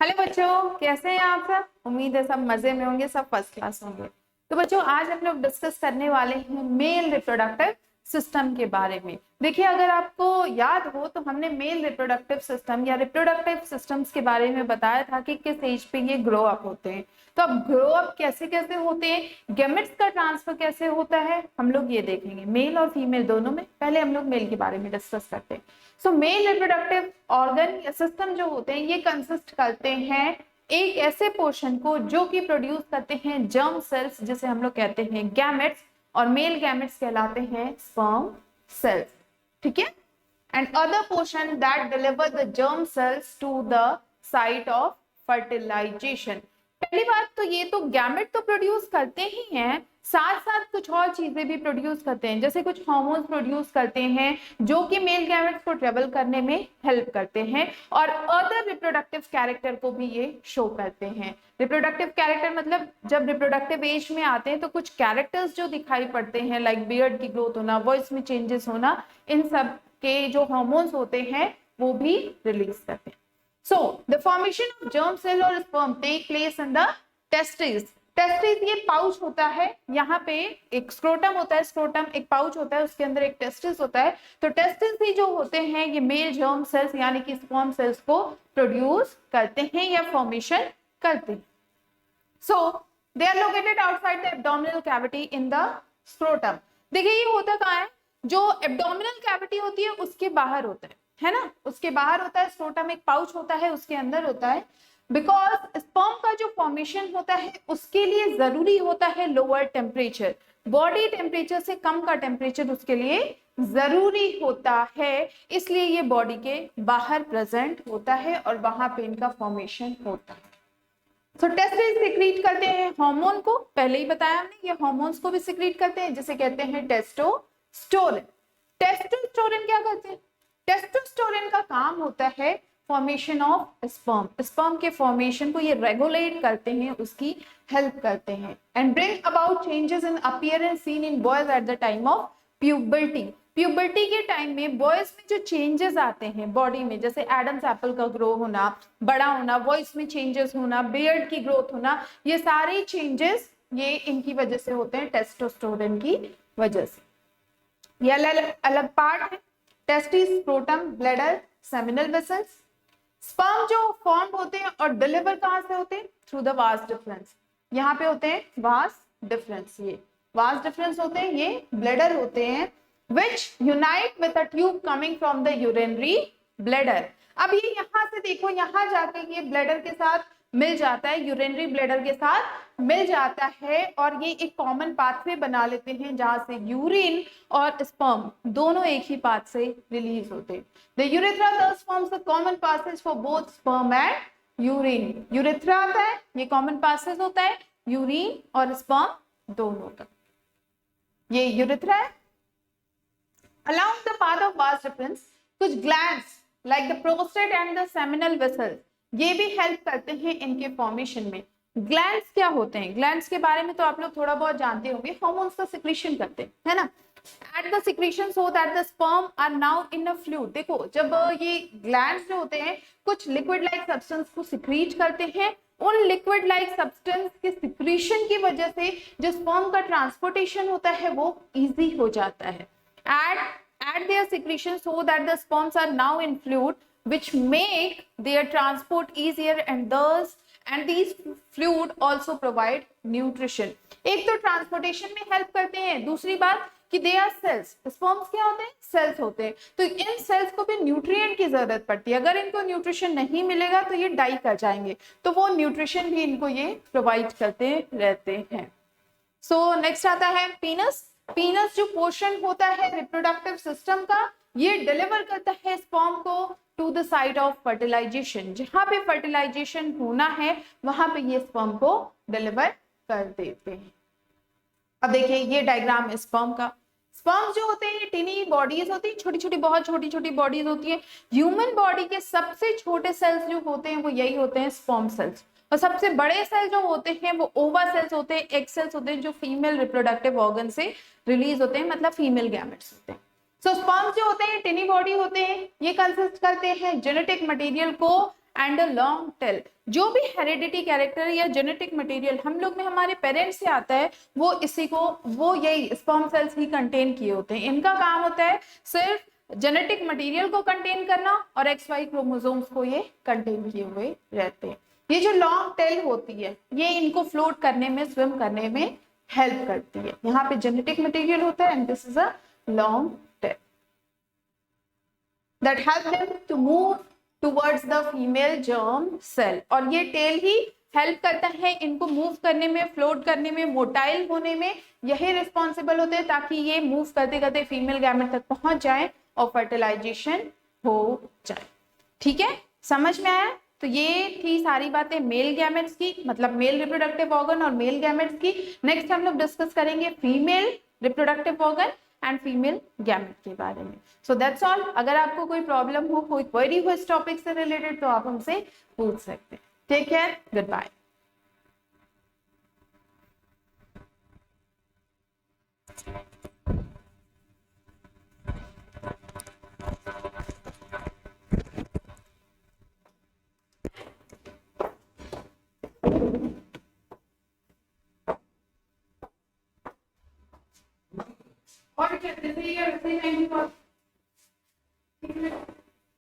Hello बच्चों, कैसे हैं आप सब। उम्मीद है सब मजे में होंगे, सब फर्स्ट क्लास होंगे। तो बच्चों, आज हम लोग डिस्कस करने वाले हैं मेल रिप्रोडक्टिव सिस्टम के बारे में। देखिए, अगर आपको याद हो तो हमने मेल रिप्रोडक्टिव सिस्टम या रिप्रोडक्टिव सिस्टम्स के बारे में बताया था कि किस एज पे ये ग्रो अप होते हैं। तो अब ग्रो अप कैसे कैसे होते हैं, गैमेट्स का ट्रांसफर कैसे होता है, हम लोग ये देखेंगे मेल और फीमेल दोनों में। पहले हम लोग मेल के बारे में डिस्कस करते हैं। सो मेल रिप्रोडक्टिव ऑर्गन या सिस्टम जो होते हैं ये कंसिस्ट करते हैं एक ऐसे पोर्शन को जो कि प्रोड्यूस करते हैं जर्म सेल्स, जिसे हम लोग कहते हैं गैमेट्स, और मेल गैमेट्स कहलाते हैं स्पर्म सेल्स। ठीक है। And other portion that deliver the germ cells to the site of fertilization. पहली बात तो ये तो गैमेट तो प्रोड्यूस करते ही हैं, साथ साथ कुछ और चीजें भी प्रोड्यूस करते हैं, जैसे कुछ हार्मोन्स प्रोड्यूस करते हैं जो कि मेल गैमेट्स को ट्रेवल करने में हेल्प करते हैं, और अदर रिप्रोडक्टिव कैरेक्टर को भी ये शो करते हैं। रिप्रोडक्टिव कैरेक्टर मतलब जब रिप्रोडक्टिव एज में आते हैं तो कुछ कैरेक्टर्स जो दिखाई पड़ते हैं, लाइक बियर्ड की ग्रोथ होना, वॉइस में चेंजेस होना, इन सब के जो हार्मोन्स होते हैं वो भी रिलीज करते हैं। So, the formation of germ cell or sperm take place in the testes. Testis ये पाउच होता है, यहाँ पे एक स्क्रोटम होता है, स्क्रोटम एक पाउच होता है, उसके अंदर एक टेस्टिस होता है। तो टेस्टिस ही जो होते हैं ये मेल जर्म सेल्स यानी कि स्पर्म सेल्स को प्रोड्यूस करते हैं या फॉर्मेशन करते हैं। So they are located outside the abdominal cavity in the scrotum. देखिए ये होता कहाँ है, जो एब्डोमिनल कैविटी होती है उसके बाहर होता है ना, उसके बाहर होता है। स्क्रोटम एक पाउच होता है, उसके अंदर होता है। बिकॉज स्पर्म का जो फॉर्मेशन होता है उसके लिए जरूरी होता है लोअर टेम्परेचर, बॉडी टेम्परेचर से कम का टेम्परेचर उसके लिए जरूरी होता है, इसलिए ये बॉडी के बाहर प्रेजेंट होता है और वहां पे इनका फॉर्मेशन होता है। तो टेस्टिस सिक्रीट करते हैं हार्मोन को, पहले ही बताया हमने, ये हार्मोन्स को भी सिक्रीट करते हैं जिसे कहते हैं टेस्टोस्टेरोन। टेस्टोस्टेरोन क्या करते हैं, टेस्टोस्टेरोन का काम होता है फॉर्मेशन ऑफ स्पर्म, स्पर्म के फॉर्मेशन को ये रेगुलेट करते हैं, उसकी हेल्प करते हैं, and bring about changes in appearance seen in boys at the time of puberty. Puberty के टाइम में बॉयज में जो चेंजेस आते हैं बॉडी में, जैसे एडम्स एप्पल का ग्रो होना, बड़ा होना, वॉइस में चेंजेस होना, बियर्ड की ग्रोथ होना, ये सारे चेंजेस ये इनकी वजह से होते हैं, टेस्टोस्टेरोन की वजह से। ये अलग अलग पार्ट है, testis, scrotum, bladder, seminal vessels. Sperm जो फॉर्म होते हैं और डिलीवर कहां से होते हैं, थ्रू द वास डिफरेंस। यहाँ पे होते हैं वास डिफरेंस, ये वास डिफरेंस होते हैं, ये ब्लैडर होते हैं, which unite with a tube coming from the urinary bladder। अब ये यहाँ से देखो, यहाँ जाके ये ब्लैडर के साथ मिल जाता है, यूरिनरी ब्लैडर के साथ मिल जाता है, और ये एक कॉमन पाथवे बना लेते हैं जहां से यूरिन और स्पर्म दोनों एक ही पाथ से रिलीज होते हैं। The urethra thus forms the common passage for both sperm and urine। Urethra आता है, ये कॉमन पासेज होता है यूरिन और स्पर्म दोनों का, ये यूरेथ्रा है। Along the path of vas difference, कुछ glands like the prostate and the seminal vessels ये भी हेल्प करते हैं इनके फॉर्मेशन में। ग्लैंड्स क्या होते हैं, ग्लैंड्स के बारे में तो आप लोग थोड़ा बहुत जानते होंगे, हार्मोन्स का सिक्रीशन करते हैं, है ना। At the secretion so that the sperm are now in a fluid. देखो जब ये ग्लैंड्स जो होते हैं कुछ लिक्विड लाइक सब्सटेंस को सिक्रीट करते हैं, उन लिक्विड लाइक सब्सटेंस के सिक्रीशन की वजह से जो स्पर्म का ट्रांसपोर्टेशन होता है वो इजी हो जाता है। Add their secretion so that the sperms are now in fluid, which make their transport easier and these fluid also provide nutrition। एक तो ट्रांसपोर्टेशन में हेल्प करते हैं, दूसरी बात कि दे आर सेल्स, स्पर्म्स क्या होते हैं, सेल्स होते हैं, तो इन सेल्स को भी न्यूट्रिएंट की जरूरत पड़ती है। अगर इनको न्यूट्रिशन नहीं मिलेगा तो ये डाई कर जाएंगे, तो वो न्यूट्रिशन भी इनको ये प्रोवाइड करते रहते हैं। सो नेक्स्ट आता है पीनस। पीनस जो पोर्शन होता है रिप्रोडक्टिव सिस्टम का, ये डिलीवर करता है स्पर्म को to the site of fertilization. जहां पे फर्टिलाइजेशन होना है वहां पे ये स्पर्म को डिलीवर कर देते हैं। अब देखिए ये डायग्राम है स्पर्म का। स्पर्म जो होते हैं ये टिनी बॉडीज होती है, छोटी छोटी, बहुत छोटी छोटी बॉडीज होती है। ह्यूमन बॉडी के सबसे छोटे सेल्स जो होते हैं वो यही होते हैं, स्पर्म सेल्स, और सबसे बड़े सेल जो होते हैं वो ओवा सेल्स होते हैं, एग सेल्स होते हैं, जो फीमेल रिप्रोडक्टिव ऑर्गन से रिलीज होते हैं, मतलब फीमेल गैमेट्स होते हैं। सो स्पर्म्स जो होते हैं टिनी बॉडी होते हैं, ये कंसिस्ट करते हैं जेनेटिक मटेरियल को एंड अ लॉन्ग टेल। जो भी हेरिडिटी कैरेक्टर या जेनेटिक मटेरियल हम लोग में हमारे पेरेंट्स से आता है, वो इसी को, वो यही स्पर्म सेल्स ही कंटेन किए होते हैं। इनका काम होता है सिर्फ जेनेटिक मटेरियल को कंटेन करना और एक्स वाई क्रोमोसोम्स को ये कंटेन किए हुए रहते हैं। ये जो लॉन्ग टेल होती है ये इनको फ्लोट करने में, स्विम करने में हेल्प करती है। यहाँ पे जेनेटिक मटेरियल होता है and this is a long tail that help them to move towards the female germ cell. और ये टेल ही हेल्प करता है इनको मूव करने में, फ्लोट करने में, मोटाइल होने में। यही रिस्पॉन्सिबल होते हैं ताकि ये मूव करते करते फीमेल गैमेट तक पहुंच जाए और फर्टिलाइजेशन हो जाए। ठीक है, समझ में आया? तो ये थी सारी बातें मेल गैमेट्स की, मतलब मेल रिप्रोडक्टिव ऑर्गन और मेल गैमेट्स की। नेक्स्ट हम लोग डिस्कस करेंगे female reproductive organ and female gamete के बारे में। So that's all. अगर आपको कोई प्रॉब्लम हो, कोई क्वेरी हो इस टॉपिक से रिलेटेड, तो आप हमसे पूछ सकते हैं। Take care, goodbye. और क्या